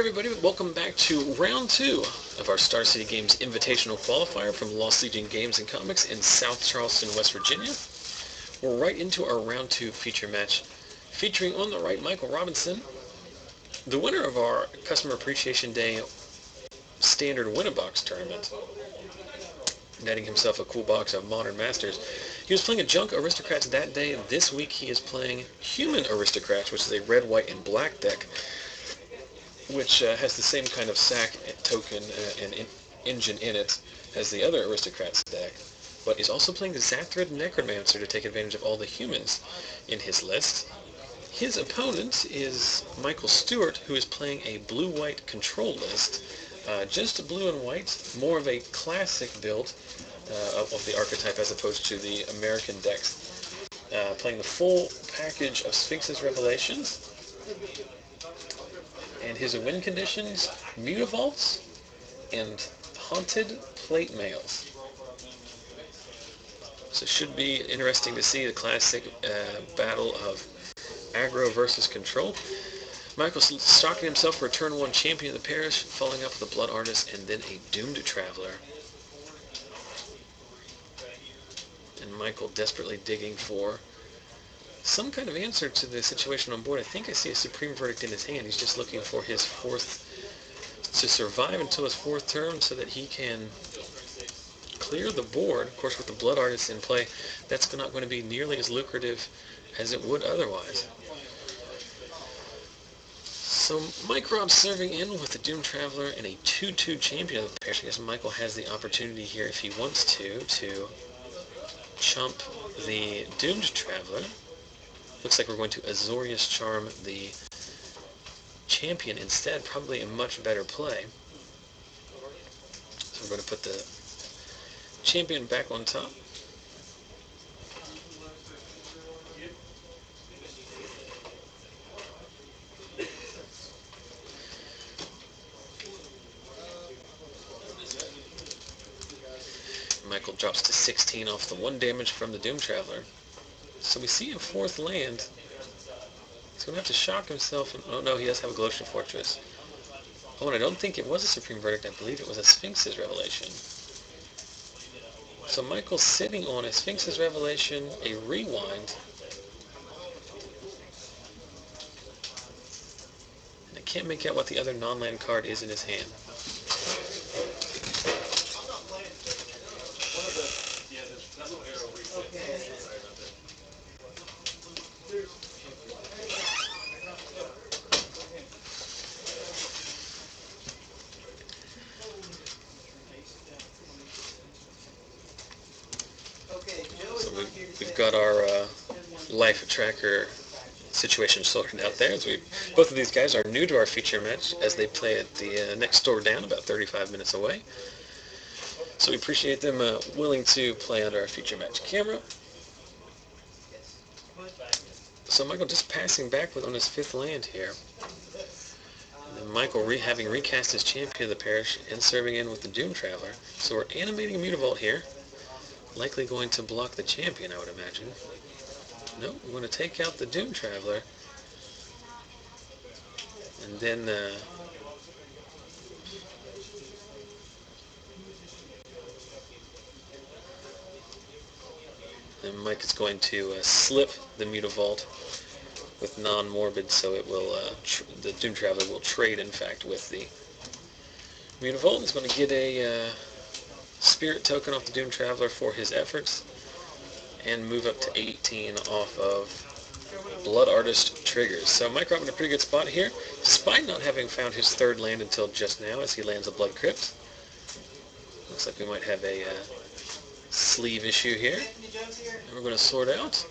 everybody, welcome back to round 2 of our Star City Games Invitational Qualifier from Lost Legion Games and Comics in South Charleston, West Virginia. We're right into our round 2 feature match, featuring on the right Michael Robinson, the winner of our Customer Appreciation Day Standard Win-A-Box tournament, netting himself a cool box of Modern Masters. He was playing a Junk Aristocrats that day. This week he is playing Human Aristocrats, which is a red, white, and black deck, which has the same kind of sack token and engine in it as the other Aristocrats deck, but is also playing the Zathrid Necromancer to take advantage of all the humans in his list. His opponent is Michael Stewart, who is playing a blue-white control list, just blue and white, more of a classic build of the archetype as opposed to the American decks, playing the full package of Sphinx's Revelations. And his win conditions, Mutavaults and Haunted Plate Mails. So it should be interesting to see the classic battle of aggro versus control. Michael stocking himself for a turn 1 champion of the parish, following up with a Blood Artist and then a Doomed Traveler. And Michael desperately digging for some kind of answer to the situation on board. I think I see a Supreme Verdict in his hand. He's just looking for his to survive until his 4th turn so that he can clear the board. Of course, with the Blood Artist in play, that's not going to be nearly as lucrative as it would otherwise. So Mike Robb serving in with the Doom Traveler and a 2-2 champion of the parish. I guess Michael has the opportunity here, if he wants to chump the Doomed Traveler. Looks like we're going to Azorius Charm the champion instead, probably a much better play. So we're going to put the champion back on top. Michael drops to 16 off the 1 damage from the Doom Traveler. So we see a 4th land. He's going to have to shock himself. Oh no, he does have a Galosha Fortress. Oh, and I don't think it was a Supreme Verdict. I believe it was a Sphinx's Revelation. So Michael's sitting on a Sphinx's Revelation, a Rewind. And I can't make out what the other non-land card is in his hand. So we've got our life tracker situation sorted out there. As both of these guys are new to our feature match, as they play at the next door down, about 35 minutes away. So we appreciate them willing to play under our feature match camera. So Michael just passing back on his 5th land here. And then Michael having recast his champion of the parish and serving in with the Doom Traveler. So we're animating a Mutavault here. Likely going to block the champion, I would imagine. No, we're going to take out the Doom Traveler. And then Mike is going to slip the Mutavault with non-morbid, so it will the Doom Traveler will trade, in fact, with the Mutavault. He's going to get a Spirit token off the Doom Traveler for his efforts, and move up to 18 off of Blood Artist triggers. So Mike Robb in a pretty good spot here, despite not having found his 3rd land until just now, as he lands a Blood Crypt. Looks like we might have a sleeve issue here. And we're going to sort out,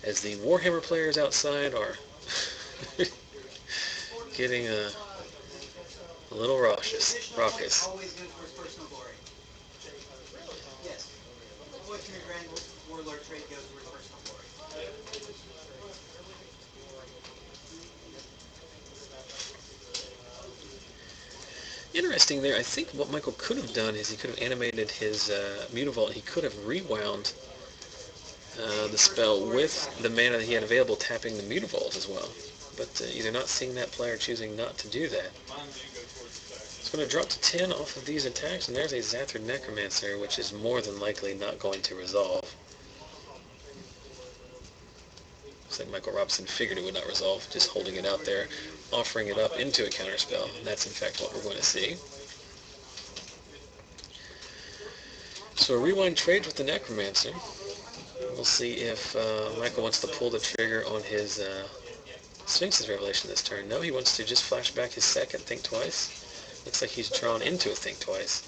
as the Warhammer players outside are getting a little raucous. Interesting there. I think what Michael could have done is he could have animated his Mutavault. He could have rewound the spell with the mana that he had available, tapping the Mutavault as well. but either not seeing that play or choosing not to do that. It's going to drop to 10 off of these attacks, and there's a Zathered Necromancer, which is more than likely not going to resolve. Looks like Michael Robinson figured it would not resolve, just holding it out there, offering it up into a counterspell, and that's in fact what we're going to see. So a rewind trade with the Necromancer. We'll see if Michael wants to pull the trigger on his Sphinx's Revelation this turn. No, he wants to just flash back his second, think twice. Looks like he's drawn into a think twice.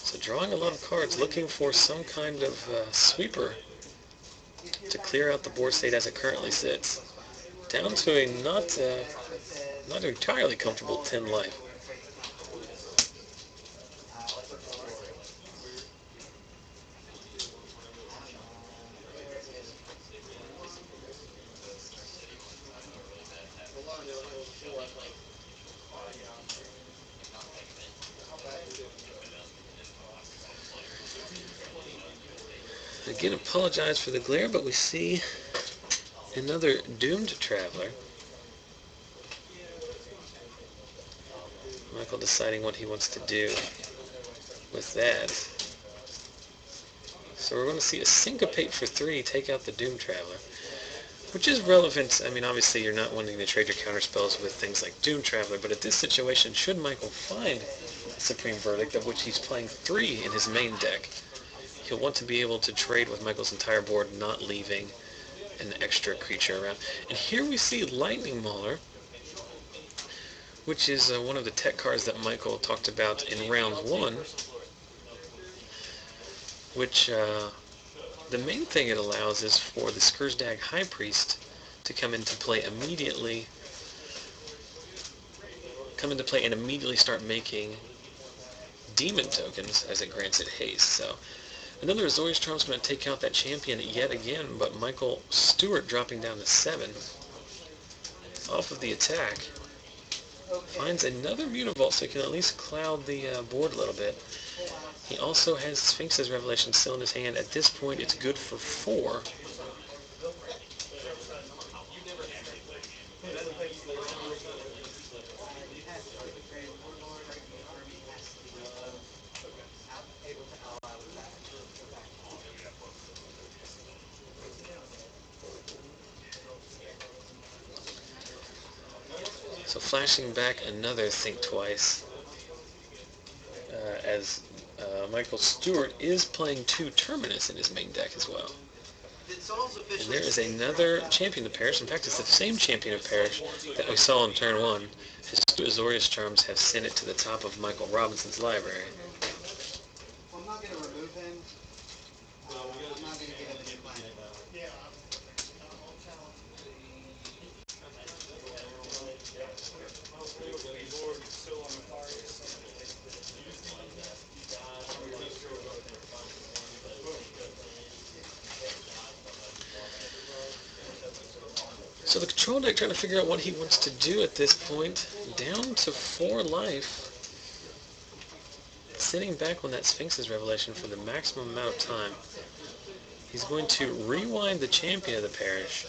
So drawing a lot of cards, looking for some kind of sweeper to clear out the board state as it currently sits. Down to a not entirely comfortable 10 life. Again, apologize for the glare, but we see another Doomed Traveler. Michael deciding what he wants to do with that. So we're going to see a Syncopate for 3 take out the Doomed Traveler, which is relevant. I mean, obviously you're not wanting to trade your counterspells with things like Doomed Traveler, but at this situation, should Michael find a Supreme Verdict, of which he's playing 3 in his main deck, he'll want to be able to trade with Michael's entire board, not leaving an extra creature around. And here we see Lightning Mauler, which is one of the tech cards that Michael talked about in round 1, which the main thing it allows is for the Skursdag High Priest to come into play immediately, and immediately start making demon tokens as it grants it haste. So another Azorius Charm's going to take out that champion yet again, but Michael Stewart dropping down to 7 off of the attack. Finds another Mutavault so he can at least cloud the board a little bit. He also has Sphinx's Revelation still in his hand. At this point, it's good for 4. So flashing back another Think Twice, as Michael Stewart is playing 2 Terminus in his main deck as well. And there is another Champion of Perish. In fact, it's the same Champion of Perish that we saw in turn 1. His 2 Azorius Charms have sent it to the top of Michael Robinson's library. I'm not going to remove him. I'm not going to give him a new planet. So the control deck trying to figure out what he wants to do at this point. Down to 4 life. Sitting back on that Sphinx's Revelation for the maximum amount of time. He's going to rewind the Champion of the Parish.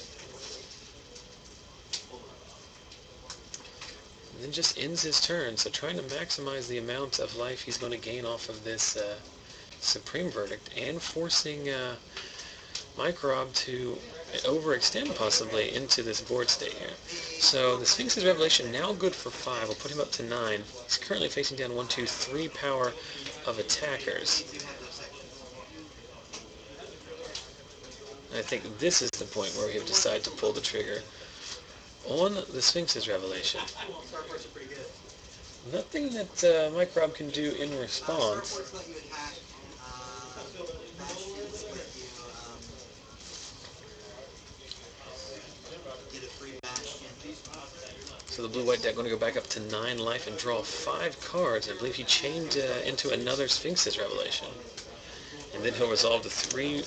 And then just ends his turn. So trying to maximize the amount of life he's going to gain off of this Supreme Verdict, and forcing Mike Rob to overextend possibly into this board state here. So the Sphinx's Revelation now good for 5. We'll put him up to 9. He's currently facing down 1, 2, 3 power of attackers. And I think this is the point where we have decided to pull the trigger on the Sphinx's Revelation. Nothing that Mike Rob can do in response. So the blue-white deck going to go back up to 9 life and draw 5 cards. I believe he chained into another Sphinx's Revelation. And then he'll resolve the 3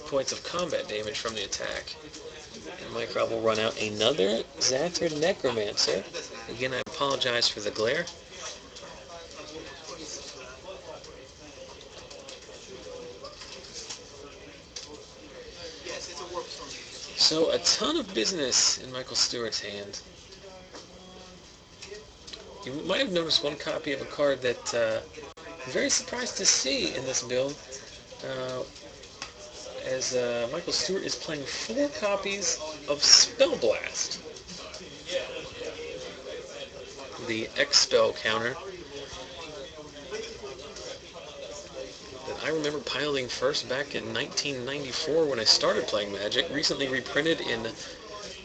points of combat damage from the attack. And Mike Rob will run out another Zathered Necromancer. Again, I apologize for the glare. So a ton of business in Michael Stewart's hand. You might have noticed one copy of a card that I'm very surprised to see in this build, uh, as Michael Stewart is playing 4 copies of Spell Blast, the X-Spell counter that I remember piloting first back in 1994 when I started playing Magic, recently reprinted in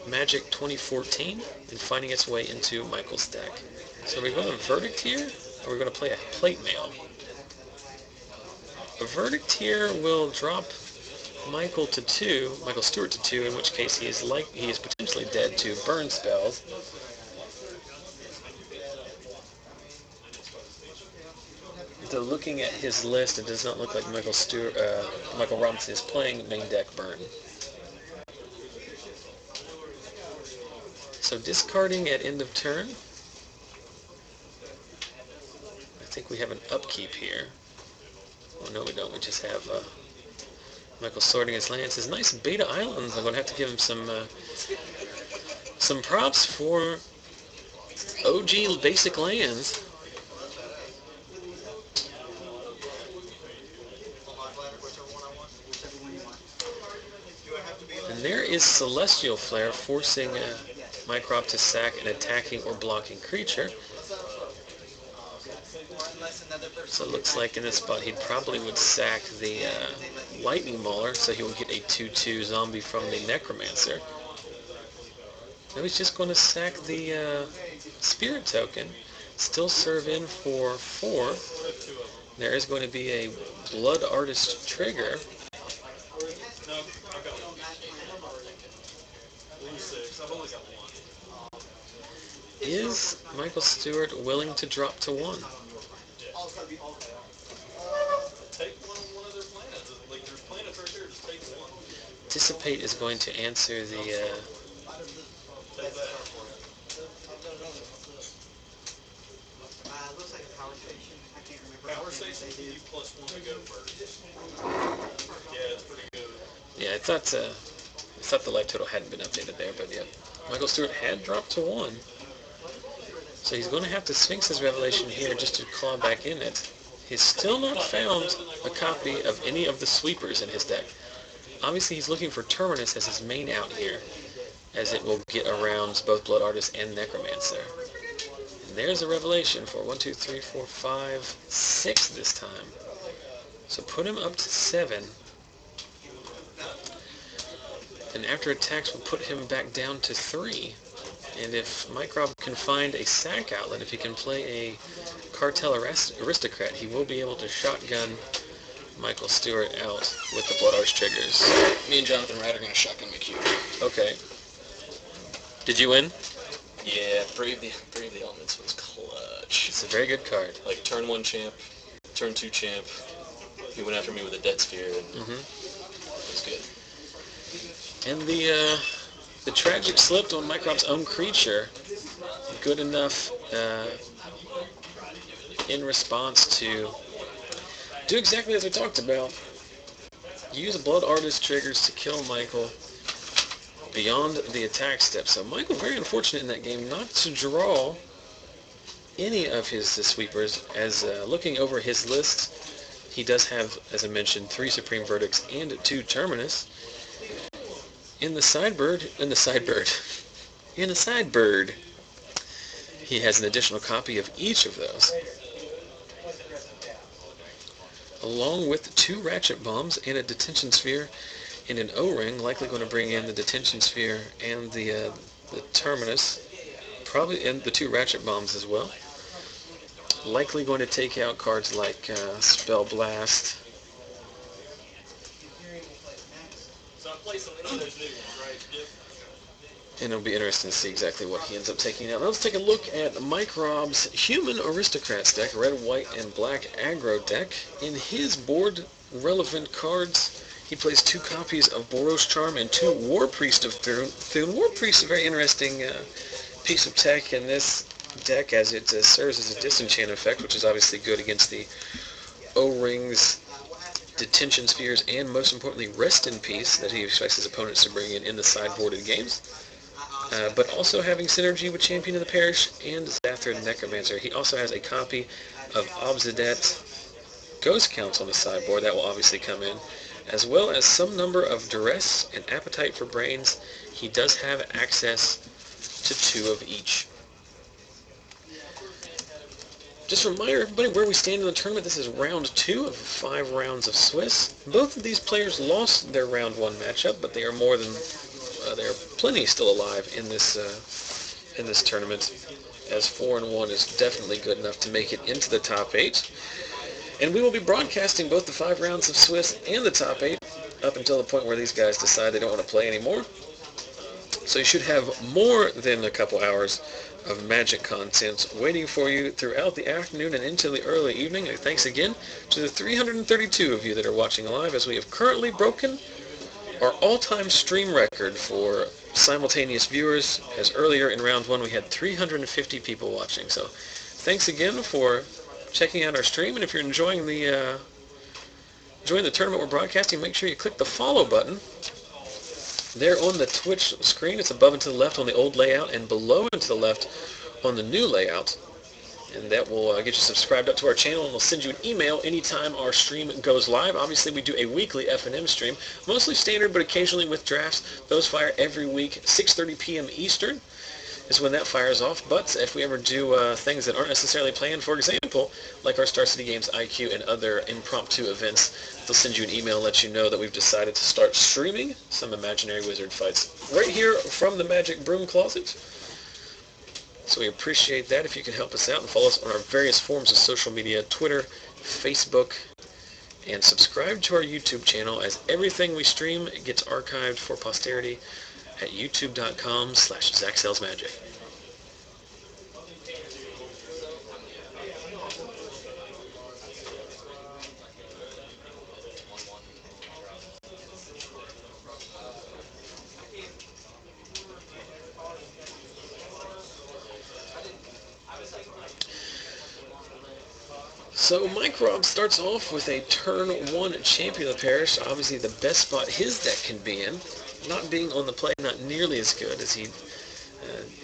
Magic 2014 and finding its way into Michael's deck. So are we going to Verdict here, or are we going to play a Plate Mail? A Verdict here will drop Michael Stewart to 2, in which case he is potentially dead to burn spells. Though looking at his list, it does not look like Michael Robinson is playing main deck burn. So discarding at end of turn. I think we have an upkeep here. Oh no, we don't. We just have Michael sorting his lands. His nice Beta Islands. I'm going to have to give him some props for OG basic lands. And there is Celestial Flare, forcing Mycrop to sack an attacking or blocking creature. So it looks like in this spot he probably would sack the Lightning Mauler, so he will get a 2/2 zombie from the Necromancer. Now he's just going to sack the Spirit Token, still serve in for 4. There is going to be a Blood Artist trigger. Is Michael Stewart willing to drop to 1? Dissipate is going to answer the looks like a power station. I can't remember. Power station, you +1 to go first. Yeah, it's pretty good. Yeah, I thought the life total hadn't been updated there, but yeah. Michael Stewart had dropped to 1. So he's going to have to Sphinx his Revelation here just to claw back in it. He's still not found a copy of any of the sweepers in his deck. Obviously he's looking for Terminus as his main out here, as it will get around both Blood Artist and Necromancer. And there's a Revelation for 1, 2, 3, 4, 5, 6 this time. So put him up to 7. And after attacks, we'll put him back down to 3. And if Mycrob can find a sack outlet, if he can play a Cartel Aristocrat, he will be able to shotgun Michael Stewart out with the Blood Arch triggers. Me and Jonathan Wright are going to shotgun McHugh. Okay. Did you win? Yeah, Brave the Elements was clutch. It's a very good card. Like, turn 1 champ, turn 2 champ. He went after me with a Dead Sphere. And it was good. And the Tragic slipped on Mycrop's own creature. Good enough in response to do exactly as we talked about. Use Blood Artist triggers to kill Michael beyond the attack step. So Michael, very unfortunate in that game not to draw any of his sweepers, as looking over his list, he does have, as I mentioned, 3 Supreme Verdicts and 2 Terminus. In the sidebird, he has an additional copy of each of those, along with 2 Ratchet Bombs and a Detention Sphere and an O-Ring, likely going to bring in the Detention Sphere and the Terminus, probably, and the 2 Ratchet Bombs as well. Likely going to take out cards like Spell Blast. And it'll be interesting to see exactly what he ends up taking out. Now let's take a look at Mike Rob's Human Aristocrats deck, red, white, and black aggro deck. In his board relevant cards, he plays 2 copies of Boros Charm and 2 War Priest of Thune. War Priest is a very interesting piece of tech in this deck, as it serves as a disenchant effect, which is obviously good against the O-Rings detention spheres, and most importantly, rest in peace that he expects his opponents to bring in the sideboarded games. But also having synergy with Champion of the Parish and Zathra Necromancer. He also has a copy of Obsidet Ghost Counts on the sideboard. That will obviously come in, as well as some number of Duress and Appetite for Brains. He does have access to 2 of each. Just a reminder, everybody, where we stand in the tournament. This is round 2 of 5 rounds of Swiss. Both of these players lost their round 1 matchup, but they are more than there are plenty still alive in this tournament, as 4-1 is definitely good enough to make it into the top 8. And we will be broadcasting both the 5 rounds of Swiss and the top 8 up until the point where these guys decide they don't want to play anymore. So you should have more than a couple hours of Magic content waiting for you throughout the afternoon and into the early evening. And thanks again to the 332 of you that are watching live, as we have currently broken our all-time stream record for simultaneous viewers, as earlier in round 1 we had 350 people watching. So thanks again for checking out our stream, and if you're enjoying the tournament we're broadcasting, make sure you click the follow button there on the Twitch screen. It's above and to the left on the old layout, and below and to the left on the new layout. And that will get you subscribed up to our channel, and we'll send you an email anytime our stream goes live. Obviously, we do a weekly F&M stream, mostly standard, but occasionally with drafts. Those fire every week, 6:30 p.m. Eastern is when that fires off. But if we ever do things that aren't necessarily planned, for example, like our Star City Games IQ and other impromptu events, they'll send you an email and let you know that we've decided to start streaming some imaginary wizard fights right here from the Magic Broom Closet. So we appreciate that if you can help us out and follow us on our various forms of social media, Twitter, Facebook, and subscribe to our YouTube channel, as everything we stream gets archived for posterity at youtube.com/ZachSellsMagic. So Mike Robb starts off with a turn 1 Champion of the Parish, obviously the best spot his deck can be in, not being on the play, not nearly as good, as he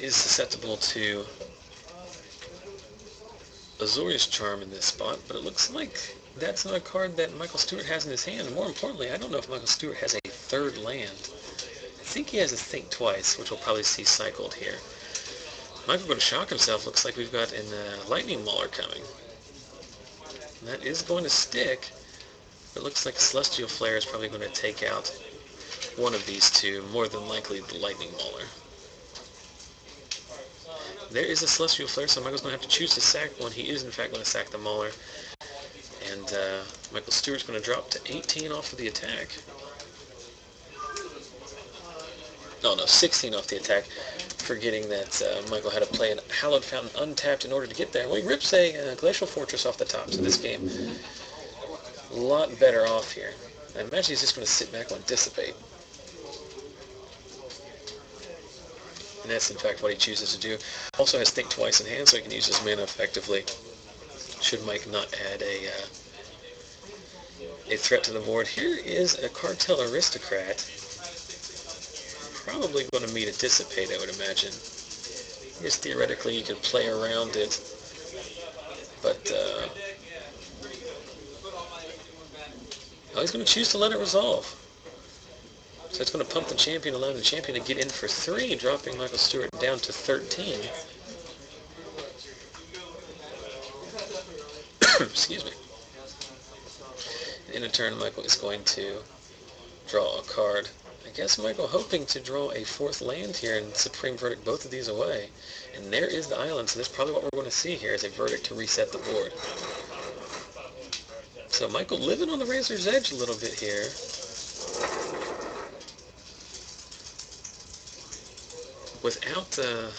is susceptible to Azorius Charm in this spot, but it looks like that's not a card that Michael Stewart has in his hand. More importantly, I don't know if Michael Stewart has a 3rd land. I think he has a Think Twice, which we'll probably see cycled here. Michael going to shock himself. Looks like we've got a Lightning Mauler coming. And that is going to stick. It looks like a Celestial Flare is probably going to take out one of these two, more than likely the Lightning Mauler. There is a Celestial Flare, so Michael's going to have to choose to sack one. He is, in fact, going to sack the Mauler. And Michael Stewart's going to drop to 18 off of the attack. No, 16 off the attack, forgetting that Michael had to play a Hallowed Fountain untapped in order to get there. Well, he rips a Glacial Fortress off the top, so this game a lot better off here. I imagine he's just going to sit back and Dissipate. And that's, in fact, what he chooses to do. Also has Think Twice in hand, so he can use his mana effectively, should Mike not add a threat to the board. Here is a Cartel Aristocrat. Probably going to meet a Dissipate, I would imagine. I guess theoretically you could play around it, but he's going to choose to let it resolve. So it's going to pump the champion, allowing the champion to get in for 3, dropping Michael Stewart down to 13. Excuse me. In a turn, Michael is going to draw a card. I guess Michael hoping to draw a 4th land here and Supreme Verdict both of these away. And there is the island, so that's probably what we're going to see here, is a Verdict to reset the board. So Michael living on the razor's edge a little bit here. Without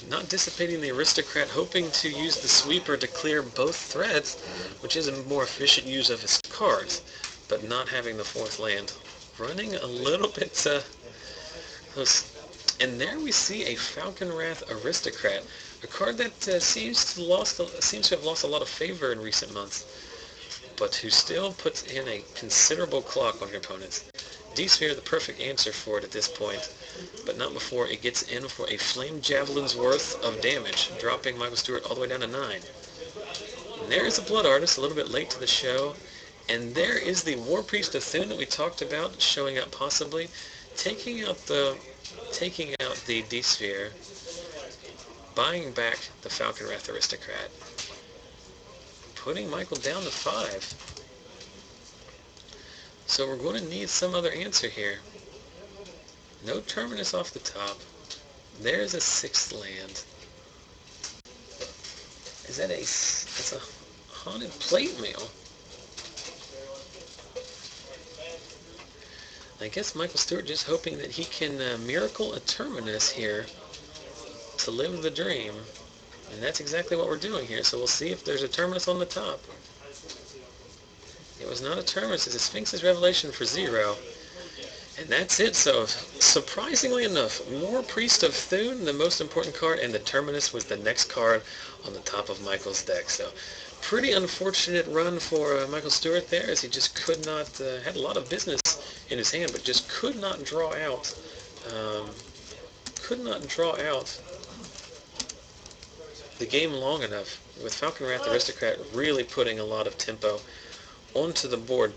not dissipating the Aristocrat, hoping to use the Sweeper to clear both threats, which is a more efficient use of his cards, but not having the 4th land. Running a little bit close. And there we see a Falcon Wrath Aristocrat, a card that seems to have lost a lot of favor in recent months. but who still puts in a considerable clock on your opponents. D-Sphere, the perfect answer for it at this point, but not before it gets in for a Flame Javelin's worth of damage, dropping Michael Stewart all the way down to 9. And there is a Blood Artist, a little bit late to the show, and there is the War Priest of Thune that we talked about showing up possibly, taking out the D-Sphere, buying back the Falcon Wrath Aristocrat, putting Michael down to 5. So we're going to need some other answer here. No Terminus off the top. There's a 6th land. Is that that's a Haunted Plate Mail. I guess Michael Stewart just hoping that he can miracle a Terminus here to live the dream. And that's exactly what we're doing here. So we'll see if there's a Terminus on the top. It was not a Terminus. It's a Sphinx's Revelation for 0. And that's it. So surprisingly enough, War Priest of Thune, the most important card, and the Terminus was the next card on the top of Michael's deck. So pretty unfortunate run for Michael Stewart there, as he just could not, had a lot of business in his hand, but just could not draw out the game long enough, with Falcon Wrath Aristocrat really putting a lot of tempo onto the board.